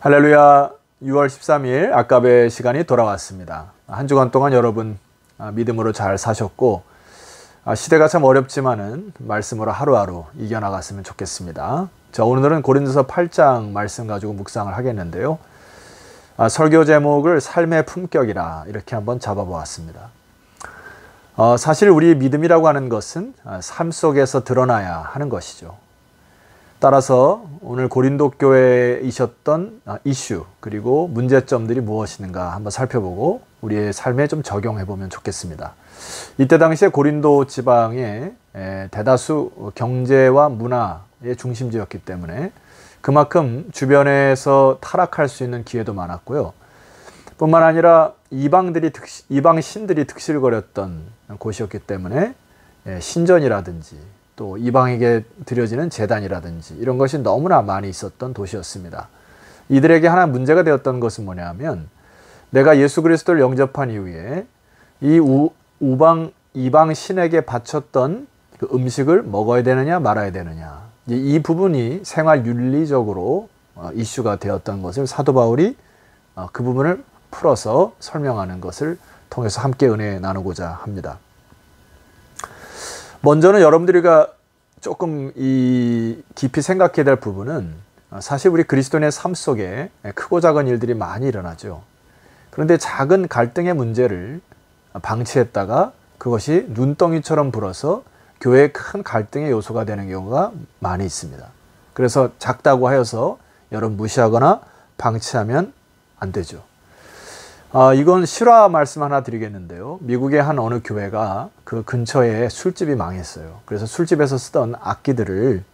할렐루야. 6월 13일 아까베 시간이 돌아왔습니다. 한 주간 동안 여러분 믿음으로 잘 사셨고 시대가 참 어렵지만은 말씀으로 하루하루 이겨나갔으면 좋겠습니다. 자, 오늘은 고린도서 8장 말씀 가지고 묵상을 하겠는데요. 설교 제목을 삶의 품격이라 이렇게 한번 잡아보았습니다. 사실 우리 믿음이라고 하는 것은 삶 속에서 드러나야 하는 것이죠. 따라서 오늘 고린도 교회에 있었던 이슈 그리고 문제점들이 무엇인가 한번 살펴보고 우리의 삶에 좀 적용해 보면 좋겠습니다. 이때 당시에 고린도 지방에 대다수 경제와 문화의 중심지였기 때문에 그만큼 주변에서 타락할 수 있는 기회도 많았고요. 뿐만 아니라 이방 신들이 득실거렸던 곳이었기 때문에 신전이라든지 또 이방에게 드려지는 제단이라든지 이런 것이 너무나 많이 있었던 도시였습니다. 이들에게 하나 문제가 되었던 것은 뭐냐면 내가 예수 그리스도를 영접한 이후에 이 이방 신에게 바쳤던 그 음식을 먹어야 되느냐 말아야 되느냐, 이 부분이 생활 윤리적으로 이슈가 되었던 것을 사도 바울이 그 부분을 풀어서 설명하는 것을 통해서 함께 은혜 나누고자 합니다. 먼저는 여러분들이가 조금 깊이 생각해야 될 부분은 사실 우리 그리스도인의 삶 속에 크고 작은 일들이 많이 일어나죠. 그런데 작은 갈등의 문제를 방치했다가 그것이 눈덩이처럼 불어서 교회의 큰 갈등의 요소가 되는 경우가 많이 있습니다. 그래서 작다고 하여서 여러분 무시하거나 방치하면 안 되죠. 이건 실화 말씀 하나 드리겠는데요. 미국의 한 어느 교회가 그 근처에 술집이 망했어요. 그래서 술집에서 쓰던 악기들을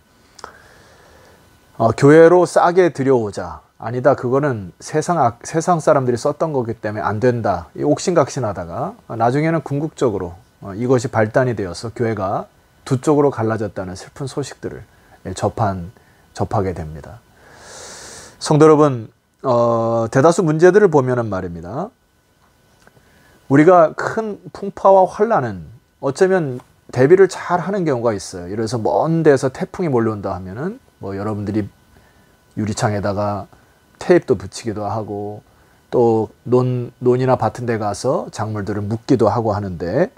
교회로 싸게 들여오자. 아니다, 그거는 세상 사람들이 썼던 거기 때문에 안 된다. 옥신각신하다가 나중에는 궁극적으로 이것이 발단이 되어서 교회가 두 쪽으로 갈라졌다는 슬픈 소식들을 접하게 됩니다. 성도 여러분, 대다수 문제들을 보면은 말입니다. 우리가 큰 풍파와 환란은 어쩌면 대비를 잘 하는 경우가 있어요. 예를 들어서 먼 데서 태풍이 몰려온다 하면은 여러분들이 유리창에다가 테이프도 붙이기도 하고 또 논이나 밭은 데 가서 작물들을 묶기도 하고 하는데,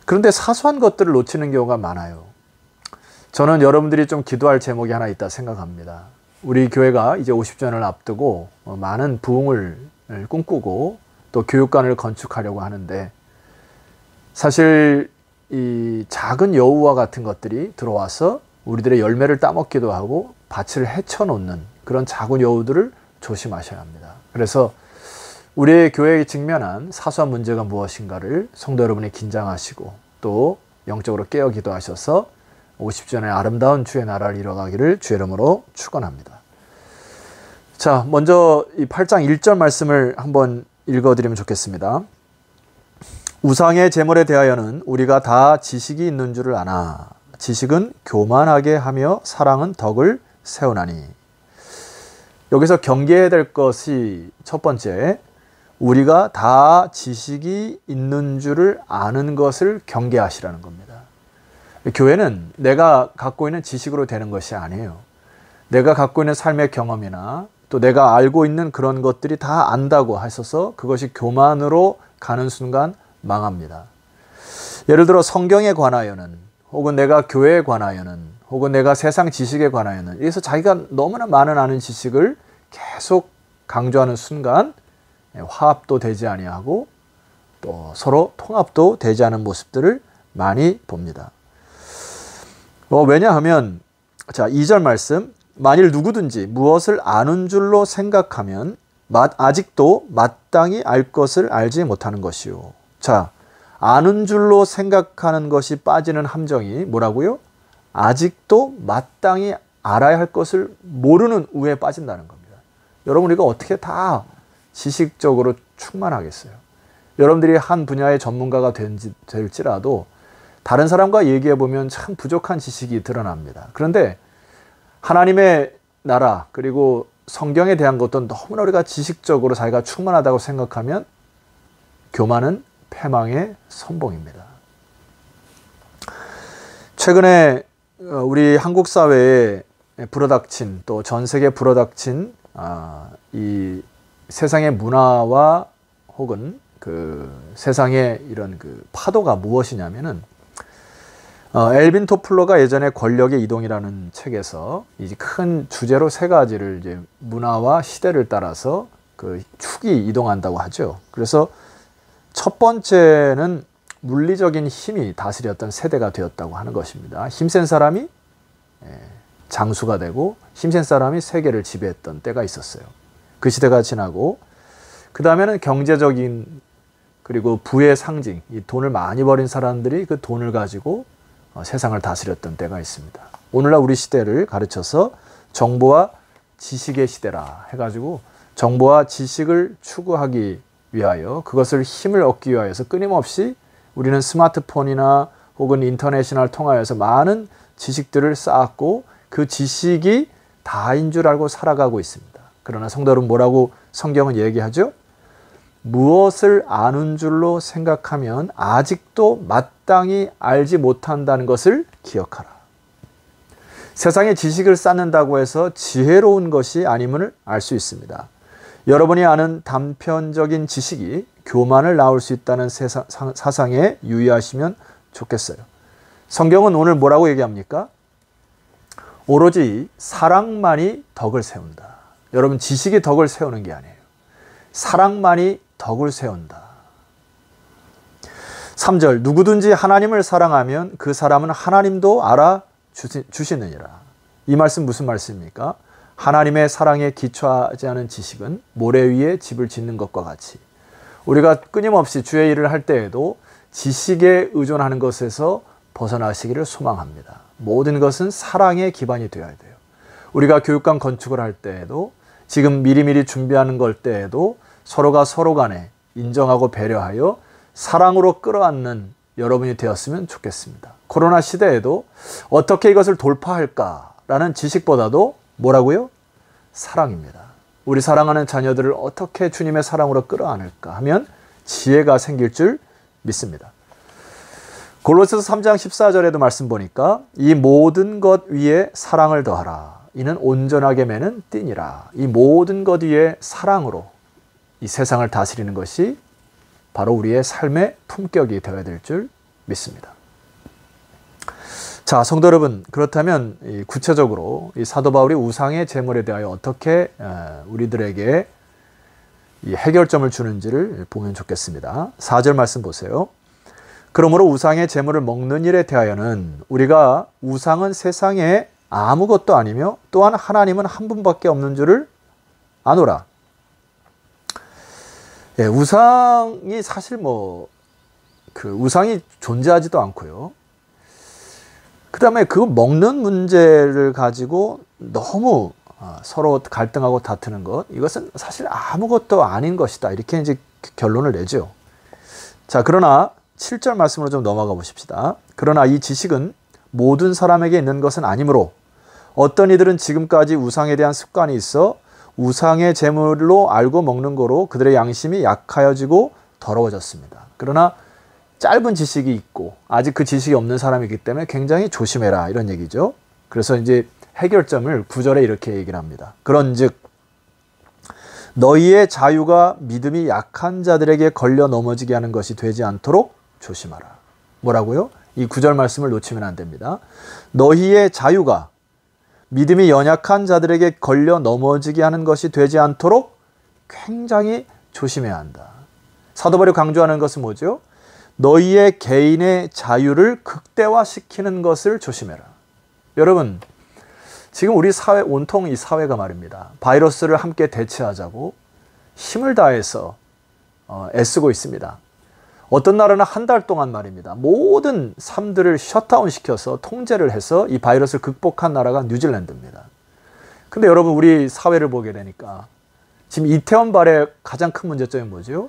그런데 사소한 것들을 놓치는 경우가 많아요. 저는 여러분들이 좀 기도할 제목이 하나 있다 생각합니다. 우리 교회가 이제 50주년을 앞두고 많은 부흥을 꿈꾸고 또 교육관을 건축하려고 하는데, 사실 이 작은 여우와 같은 것들이 들어와서 우리들의 열매를 따먹기도 하고 밭을 헤쳐놓는 그런 작은 여우들을 조심하셔야 합니다. 그래서 우리의 교회에 직면한 사소한 문제가 무엇인가를 성도 여러분이 긴장하시고 또 영적으로 깨어 기도하셔서 50주년의 아름다운 주의 나라를 이뤄가기를 주의 이름으로 축원합니다. 자, 먼저 이 8장 1절 말씀을 한번 읽어드리면 좋겠습니다. 우상의 제물에 대하여는 우리가 다 지식이 있는 줄을 아나 지식은 교만하게 하며 사랑은 덕을 세우나니. 여기서 경계해야 될 것이 첫 번째, 우리가 다 지식이 있는 줄을 아는 것을 경계하시라는 겁니다. 교회는 내가 갖고 있는 지식으로 되는 것이 아니에요. 내가 갖고 있는 삶의 경험이나 또 내가 알고 있는 그런 것들이 다 안다고 하셔서 그것이 교만으로 가는 순간 망합니다. 예를 들어 성경에 관하여는, 혹은 내가 교회에 관하여는, 혹은 내가 세상 지식에 관하여는, 그래서 자기가 너무나 많은 아는 지식을 계속 강조하는 순간 화합도 되지 아니하고 또 서로 통합도 되지 않은 모습들을 많이 봅니다. 왜냐하면 자, 2절 말씀, 만일 누구든지 무엇을 아는 줄로 생각하면 아직도 마땅히 알 것을 알지 못하는 것이요. 자, 아는 줄로 생각하는 것이 빠지는 함정이 뭐라고요? 아직도 마땅히 알아야 할 것을 모르는 우에 빠진다는 겁니다. 여러분, 이거 어떻게 다 지식적으로 충만하겠어요? 여러분들이 한 분야의 전문가가 될지라도 다른 사람과 얘기해 보면 참 부족한 지식이 드러납니다. 그런데 하나님의 나라 그리고 성경에 대한 것도 너무나 우리가 지식적으로 자기가 충만하다고 생각하면 교만은 패망의 선봉입니다. 최근에 우리 한국 사회에 불어닥친, 또 전 세계에 불어닥친 이 세상의 문화와 혹은 그 세상의 이런 그 파도가 무엇이냐면은 엘빈 토플러가 예전에 권력의 이동이라는 책에서 이제 큰 주제로 세 가지를 이제 문화와 시대를 따라서 그 축이 이동한다고 하죠. 그래서 첫 번째는 물리적인 힘이 다스렸던 세대가 되었다고 하는 것입니다. 힘센 사람이 장수가 되고 힘센 사람이 세계를 지배했던 때가 있었어요. 그 시대가 지나고 그 다음에는 경제적인 그리고 부의 상징, 이 돈을 많이 벌인 사람들이 그 돈을 가지고 세상을 다스렸던 때가 있습니다. 오늘날 우리 시대를 가르쳐서 정보와 지식의 시대라 해가지고 정보와 지식을 추구하기 위하여 그것을 힘을 얻기 위하여서 끊임없이 우리는 스마트폰이나 혹은 인터넷을 통하여서 많은 지식들을 쌓았고 그 지식이 다인 줄 알고 살아가고 있습니다. 그러나 성도 여러분, 뭐라고 성경은 얘기하죠? 무엇을 아는 줄로 생각하면 아직도 마땅히 알지 못한다는 것을 기억하라. 세상에 지식을 쌓는다고 해서 지혜로운 것이 아님을 알 수 있습니다. 여러분이 아는 단편적인 지식이 교만을 낳을 수 있다는 사상에 유의하시면 좋겠어요. 성경은 오늘 뭐라고 얘기합니까? 오로지 사랑만이 덕을 세운다. 여러분, 지식이 덕을 세우는 게 아니에요. 사랑만이 덕을 세운다. 3절, 누구든지 하나님을 사랑하면 그 사람은 하나님도 알아주시느니라. 이 말씀 무슨 말씀입니까? 하나님의 사랑에 기초하지 않은 지식은 모래 위에 집을 짓는 것과 같이 우리가 끊임없이 주의 일을 할 때에도 지식에 의존하는 것에서 벗어나시기를 소망합니다. 모든 것은 사랑의 기반이 되어야 돼요. 우리가 교육관 건축을 할 때에도 지금 미리미리 준비하는 걸 때에도 서로가 서로 간에 인정하고 배려하여 사랑으로 끌어안는 여러분이 되었으면 좋겠습니다. 코로나 시대에도 어떻게 이것을 돌파할까라는 지식보다도 뭐라고요? 사랑입니다. 우리 사랑하는 자녀들을 어떻게 주님의 사랑으로 끌어안을까 하면 지혜가 생길 줄 믿습니다. 골로새서 3장 14절에도 말씀 보니까 이 모든 것 위에 사랑을 더하라. 이는 온전하게 매는 띠니라. 이 모든 것 위에 사랑으로 이 세상을 다스리는 것이 바로 우리의 삶의 품격이 되어야 될 줄 믿습니다. 자, 성도 여러분, 그렇다면 구체적으로 이 사도 바울이 우상의 제물에 대하여 어떻게 우리들에게 이 해결점을 주는지를 보면 좋겠습니다. 4절 말씀 보세요. 그러므로 우상의 제물을 먹는 일에 대하여는 우리가 우상은 세상에 아무것도 아니며 또한 하나님은 한 분밖에 없는 줄을 아노라. 우상이 사실 우상이 존재하지도 않고요. 그 다음에 그 먹는 문제를 가지고 너무 서로 갈등하고 다투는 것, 이것은 사실 아무것도 아닌 것이다. 이렇게 이제 결론을 내죠. 자, 그러나 7절 말씀으로 좀 넘어가 보십시다. 그러나 이 지식은 모든 사람에게 있는 것은 아니므로 어떤 이들은 지금까지 우상에 대한 습관이 있어 우상의 제물로 알고 먹는 거로 그들의 양심이 약하여지고 더러워졌습니다. 그러나 짧은 지식이 있고 아직 그 지식이 없는 사람이기 때문에 굉장히 조심해라, 이런 얘기죠. 그래서 이제 해결점을 9절에 이렇게 얘기를 합니다. 그런즉 너희의 자유가 믿음이 약한 자들에게 걸려 넘어지게 하는 것이 되지 않도록 조심하라. 뭐라고요? 이 9절 말씀을 놓치면 안 됩니다. 너희의 자유가 믿음이 연약한 자들에게 걸려 넘어지게 하는 것이 되지 않도록 굉장히 조심해야 한다. 사도 바울이 강조하는 것은 뭐죠? 너희의 개인의 자유를 극대화시키는 것을 조심해라. 여러분, 지금 우리 사회, 온통 이 사회가 말입니다. 바이러스를 함께 대체하자고 힘을 다해서 애쓰고 있습니다. 어떤 나라는 한 달 동안 말입니다. 모든 삶들을 셧다운 시켜서 통제를 해서 이 바이러스를 극복한 나라가 뉴질랜드입니다. 근데 여러분, 우리 사회를 보게 되니까 지금 이태원 발의 가장 큰 문제점이 뭐죠?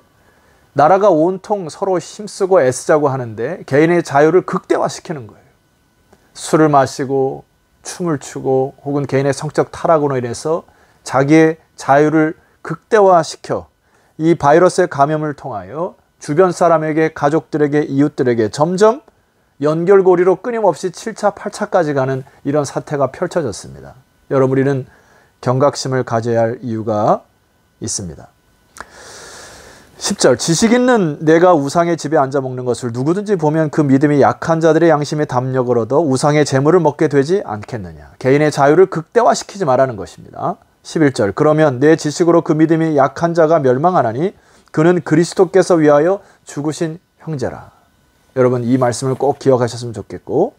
나라가 온통 서로 힘쓰고 애쓰자고 하는데 개인의 자유를 극대화시키는 거예요. 술을 마시고 춤을 추고 혹은 개인의 성적 타락으로 인해서 자기의 자유를 극대화시켜 이 바이러스의 감염을 통하여 주변 사람에게, 가족들에게, 이웃들에게 점점 연결고리로 끊임없이 7차, 8차까지 가는 이런 사태가 펼쳐졌습니다. 여러분, 우리는 경각심을 가져야 할 이유가 있습니다. 10절 지식 있는 내가 우상의 집에 앉아 먹는 것을 누구든지 보면 그 믿음이 약한 자들의 양심에 담력을 얻어 우상의 재물을 먹게 되지 않겠느냐. 개인의 자유를 극대화시키지 말라는 것입니다. 11절 그러면 내 지식으로 그 믿음이 약한 자가 멸망하나니 그는 그리스도께서 위하여 죽으신 형제라. 여러분 이 말씀을 꼭 기억하셨으면 좋겠고,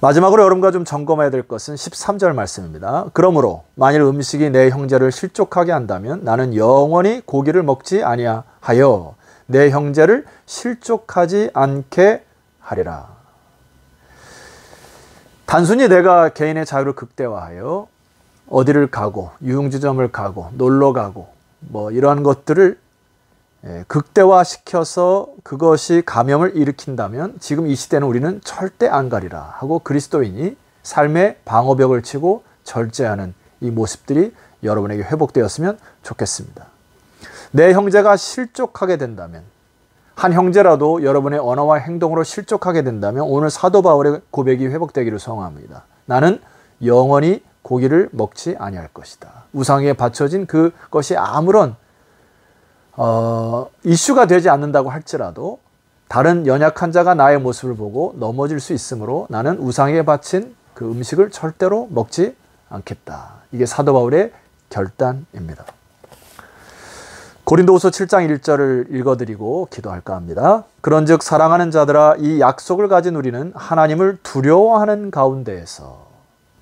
마지막으로 여러분과 좀 점검해야 될 것은 13절 말씀입니다. 그러므로 만일 음식이 내 형제를 실족하게 한다면 나는 영원히 고기를 먹지 아니하여 내 형제를 실족하지 않게 하리라. 단순히 내가 개인의 자유를 극대화하여 어디를 가고 유흥주점을 가고 놀러 가고 뭐 이러한 것들을 극대화시켜서 그것이 감염을 일으킨다면 지금 이 시대는 우리는 절대 안 가리라 하고 그리스도인이 삶의 방어벽을 치고 절제하는 이 모습들이 여러분에게 회복되었으면 좋겠습니다. 내 형제가 실족하게 된다면, 한 형제라도 여러분의 언어와 행동으로 실족하게 된다면 오늘 사도 바울의 고백이 회복되기를 소원합니다. 나는 영원히 고기를 먹지 아니할 것이다. 우상에 바쳐진 그것이 아무런 이슈가 되지 않는다고 할지라도 다른 연약한 자가 나의 모습을 보고 넘어질 수 있으므로 나는 우상에 바친 그 음식을 절대로 먹지 않겠다. 이게 사도 바울의 결단입니다. 고린도후서 7장 1절을 읽어드리고 기도할까 합니다. 그런즉 사랑하는 자들아 이 약속을 가진 우리는 하나님을 두려워하는 가운데에서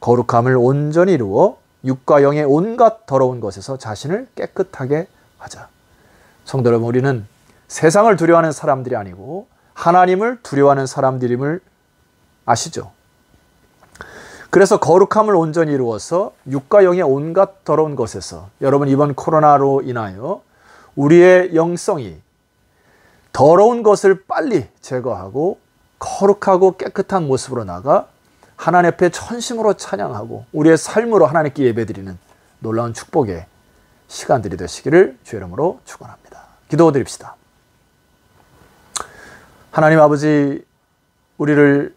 거룩함을 온전히 이루어 육과 영의 온갖 더러운 것에서 자신을 깨끗하게 하자. 성도 여러분, 우리는 세상을 두려워하는 사람들이 아니고 하나님을 두려워하는 사람들임을 아시죠? 그래서 거룩함을 온전히 이루어서 육과 영의 온갖 더러운 것에서, 여러분 이번 코로나로 인하여 우리의 영성이 더러운 것을 빨리 제거하고 거룩하고 깨끗한 모습으로 나가 하나님 앞에 전심으로 찬양하고 우리의 삶으로 하나님께 예배드리는 놀라운 축복의 시간들이 되시기를 주의 이름으로 축원합니다. 기도드립시다. 하나님 아버지, 우리를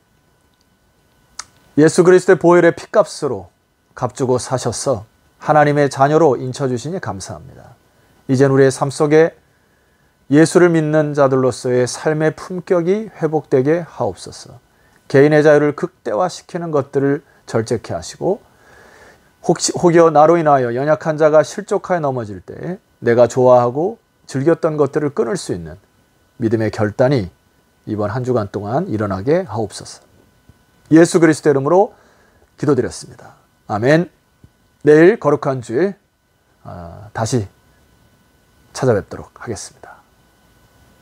예수 그리스도의 보혈의 피값으로 값주고 사셔서 하나님의 자녀로 인쳐주시니 감사합니다. 이젠 우리의 삶 속에 예수를 믿는 자들로서의 삶의 품격이 회복되게 하옵소서. 개인의 자유를 극대화시키는 것들을 절제케 하시고 혹여 나로 인하여 연약한 자가 실족하여 넘어질 때 내가 좋아하고 즐겼던 것들을 끊을 수 있는 믿음의 결단이 이번 한 주간 동안 일어나게 하옵소서. 예수 그리스도의 이름으로 기도드렸습니다. 아멘. 내일 거룩한 주일 다시 찾아뵙도록 하겠습니다.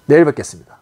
내일 뵙겠습니다.